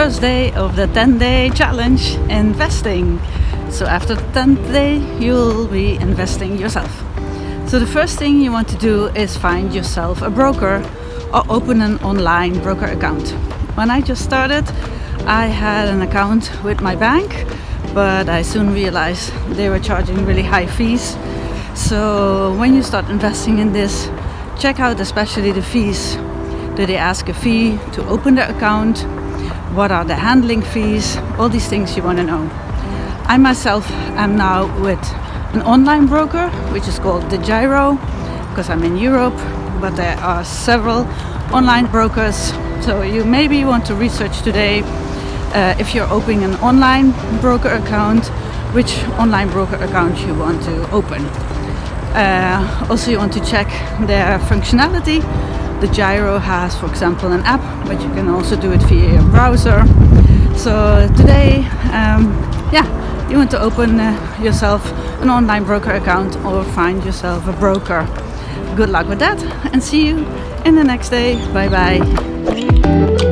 first day of the 10-day challenge investing. So after the 10th day, you'll be investing yourself. So the first thing you want to do is find yourself a broker or open an online broker account. When I just started, I had an account with my bank, but I soon realized they were charging really high fees. So when you start investing in this, check out especially the fees. Do they ask a fee to open the account? What are the handling fees? All these things you want to know. I myself am now with an online broker, which is called DEGIRO, because I'm in Europe, but there are several online brokers. So you maybe want to research today if you're opening an online broker account, which online broker account you want to open. Also you want to check their functionality. DEGIRO has, for example, an app, but you can also do it via your browser. So today, you want to open yourself an online broker account or find yourself a broker. Good luck with that and see you in the next day. Bye bye.